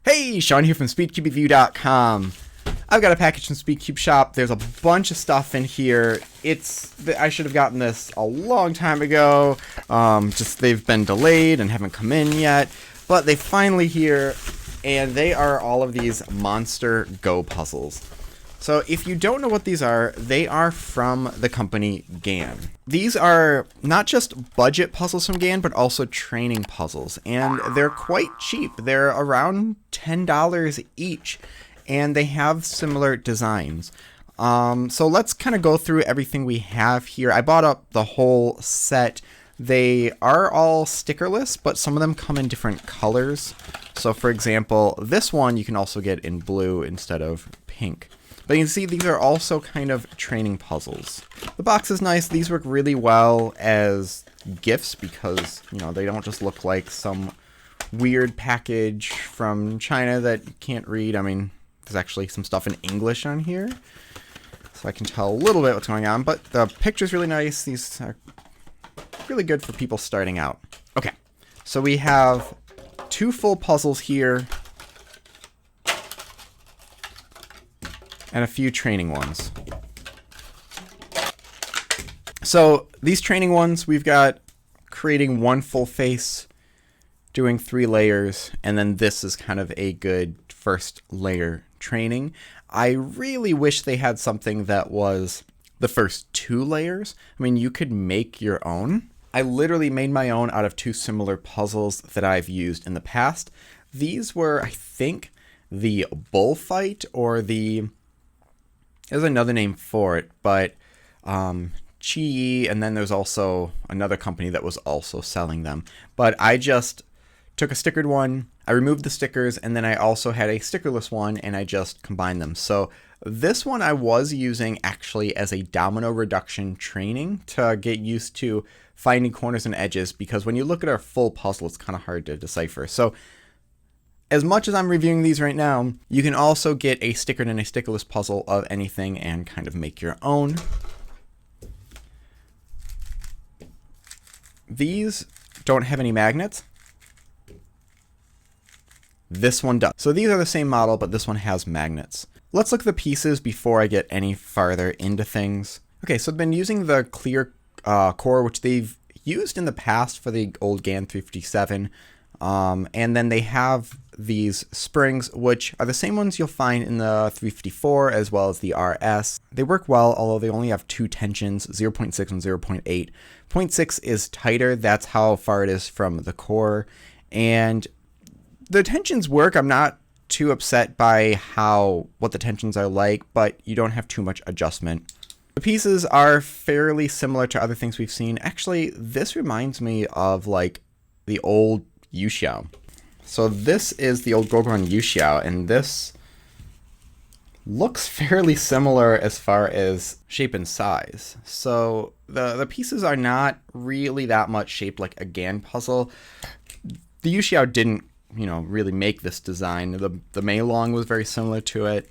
Hey, Sean here from SpeedCubeReview.com. I've got a package from SpeedCube Shop. There's a bunch of stuff in here. I should have gotten this a long time ago. Just they've been delayed and haven't come in yet. But they finally here, and they are all of these Monster Go puzzles. So if you don't know what these are, they are from the company GAN. These are not just budget puzzles from GAN, but also training puzzles. And they're quite cheap. They're around $10 each. And they have similar designs. So let's kind of go through everything we have here. I bought up the whole set. They are all stickerless, but some of them come in different colors. So for example, this one you can also get in blue instead of pink. But you can see these are also kind of training puzzles. The box is nice. These work really well as gifts because, you know, they don't just look like some weird package from China that you can't read. I mean, there's actually some stuff in English on here, so I can tell a little bit what's going on. But the picture's really nice. These are really good for people starting out. Okay, so we have two full puzzles here, and a few training ones. So these training ones, we've got creating one full face, doing 3 layers, and then this is kind of a good first layer training. I really wish they had something that was the first 2 layers. I mean, you could make your own. I literally made my own out of 2 similar puzzles that I've used in the past. These were, I think, the bullfight or the... There's another name for it, but Chi, and then there's also another company that was also selling them. But I just took a stickered one, I removed the stickers, and then I also had a stickerless one, and I just combined them. So this one I was using actually as a domino reduction training to get used to finding corners and edges, because when you look at our full puzzle, it's kind of hard to decipher. So as much as I'm reviewing these right now, you can also get a stickered and a stickerless puzzle of anything and kind of make your own. These don't have any magnets. This one does. So these are the same model, but this one has magnets. Let's look at the pieces before I get any farther into things. Okay, so I've been using the clear core, which they've used in the past for the old GAN 357. And then they have these springs, which are the same ones you'll find in the 354 as well as the RS. They work well, although they only have 2 tensions, 0.6 and 0.8. 0.6 is tighter. That's how far it is from the core. And the tensions work. I'm not too upset by what the tensions are like, but you don't have too much adjustment. The pieces are fairly similar to other things we've seen. Actually, this reminds me of like the old Yuxiao. So this is the old Gogron Yuxiao, and this looks fairly similar as far as shape and size. So the pieces are not really that much shaped like a GAN puzzle. The Yuxiao didn't, really make this design. The Mei Long was very similar to it,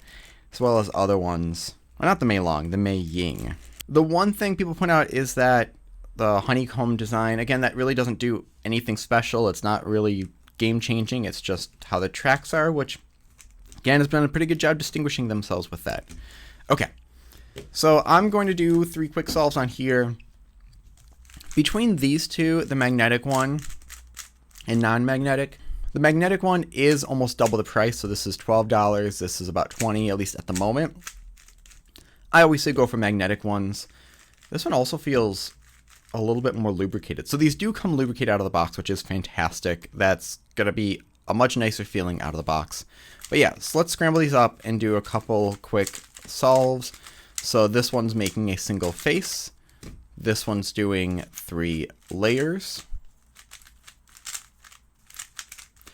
as well as other ones. Well, not the Mei Long, the Mei Ying. The one thing people point out is that the honeycomb design, again, that really doesn't do anything special. It's not really game-changing. It's just how the tracks are, which, again, has done a pretty good job distinguishing themselves with that. Okay, so I'm going to do 3 quick solves on here. Between these two, the magnetic one and non-magnetic, the magnetic one is almost double the price, so this is $12. This is about $20, at least at the moment. I always say go for magnetic ones. This one also feels a little bit more lubricated. So these do come lubricated out of the box, which is fantastic. That's going to be a much nicer feeling out of the box. But yeah, so let's scramble these up and do a couple quick solves. So this one's making a single face. This one's doing 3 layers.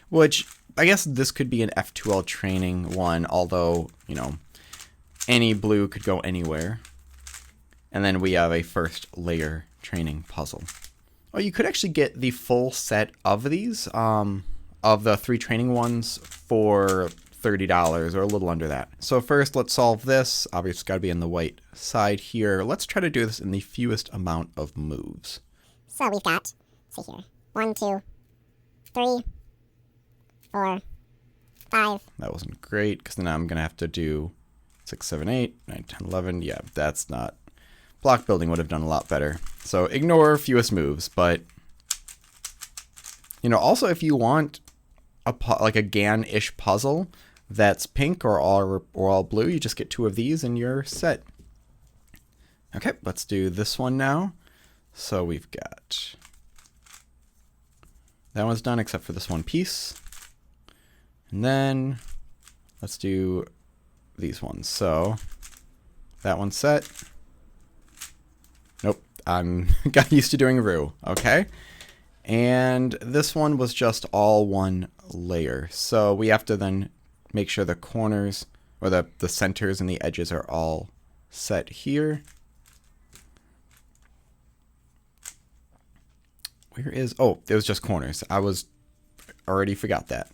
Which, I guess this could be an F2L training one, although, any blue could go anywhere. And then we have a first layer training puzzle. Oh, you could actually get the full set of these, of the 3 training ones for $30 or a little under that. So first, let's solve this. Obviously, it's got to be on the white side here. Let's try to do this in the fewest amount of moves. So we've got, let's see here, 1, 2, 3, 4, 5. That wasn't great, because then I'm going to have to do 6, 7, 8, 9, 10, 11. Yeah, that's not... Block building would have done a lot better. So ignore fewest moves, but... You know, also if you want like a GAN-ish puzzle that's pink or all blue, you just get 2 of these and you're set. Okay, let's do this one now. So we've got... That one's done except for this one piece. And then let's do these ones. So that one's set. Nope, I'm got used to doing roux. Okay. And this one was just all one layer. So we have to then make sure the corners or the centers and the edges are all set here. Where is, oh, it was just corners. I already forgot that.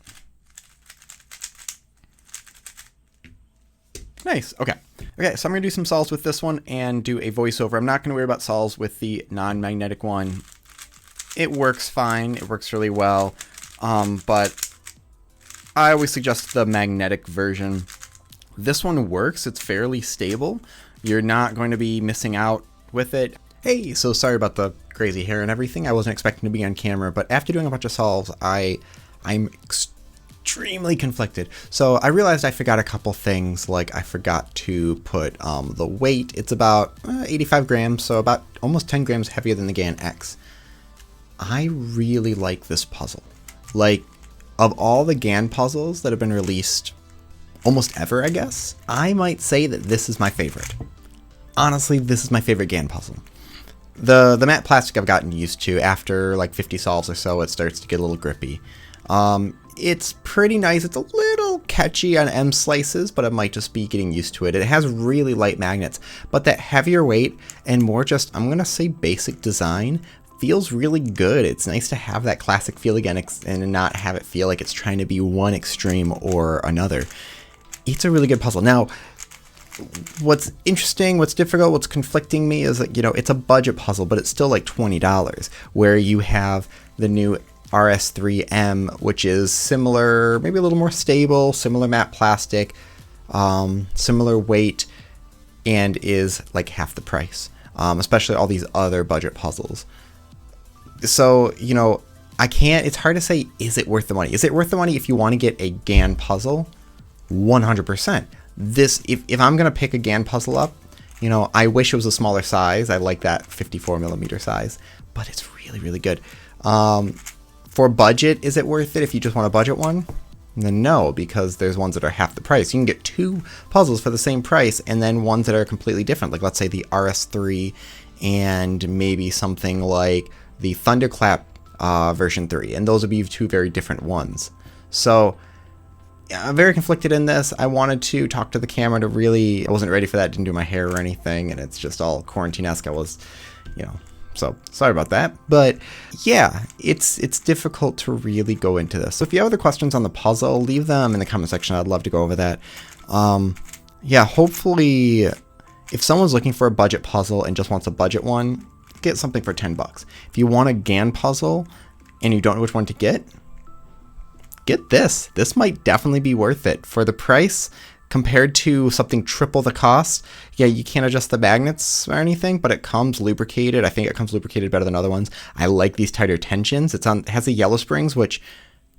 Nice, okay. Okay, so I'm gonna do some solves with this one and do a voiceover. I'm not gonna worry about solves with the non-magnetic one. It works fine, it works really well, but I always suggest the magnetic version. This one works, it's fairly stable. You're not going to be missing out with it. Hey, so sorry about the crazy hair and everything. I wasn't expecting to be on camera, but after doing a bunch of solves, I'm extremely conflicted. So I realized I forgot a couple things, like I forgot to put the weight. It's about 85 grams, so about almost 10 grams heavier than the GAN X. I really like this puzzle. Like, of all the GAN puzzles that have been released almost ever, I guess, I might say that this is my favorite. Honestly, this is my favorite GAN puzzle. The matte plastic I've gotten used to. After like 50 solves or so, it starts to get a little grippy. It's pretty nice. It's a little catchy on M slices, but it might just be getting used to it. It has really light magnets, but that heavier weight and more just, I'm gonna say basic design, feels really good. It's nice to have that classic feel again and not have it feel like it's trying to be one extreme or another. It's a really good puzzle. Now, what's interesting, what's difficult, what's conflicting me is that, you know, it's a budget puzzle, but it's still like $20, where you have the new RS3M, which is similar, maybe a little more stable, similar matte plastic, similar weight, and is like half the price, especially all these other budget puzzles. So, you know, it's hard to say, is it worth the money? Is it worth the money if you want to get a GAN puzzle? 100%. This, if I'm going to pick a GAN puzzle up, you know, I wish it was a smaller size. I like that 54mm size, but it's really, really good. For budget, is it worth it if you just want a budget one? Then no, because there's ones that are half the price. You can get 2 puzzles for the same price, and then ones that are completely different, like let's say the RS3 and maybe something like the Thunderclap version 3, and those would be 2 very different ones. So I'm very conflicted in this. I wanted to talk to the camera to really, I wasn't ready for that, didn't do my hair or anything, and it's just all quarantine-esque. I was, you know, so sorry about that. But yeah, it's difficult to really go into this. So if you have other questions on the puzzle, leave them in the comment section. I'd love to go over that. Yeah, hopefully if someone's looking for a budget puzzle and just wants a budget one, get something for $10. If you want a GAN puzzle and you don't know which one to get this. This might definitely be worth it. For the price, compared to something triple the cost, yeah, you can't adjust the magnets or anything, but it comes lubricated. I think it comes lubricated better than other ones. I like these tighter tensions. It has the yellow springs, which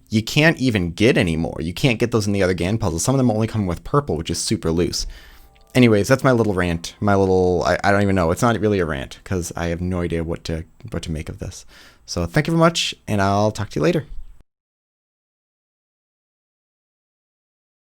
you can't even get anymore. You can't get those in the other GAN puzzles. Some of them only come with purple, which is super loose. Anyways, that's my little rant. I don't even know. It's not really a rant because I have no idea what to make of this. So thank you very much, and I'll talk to you later.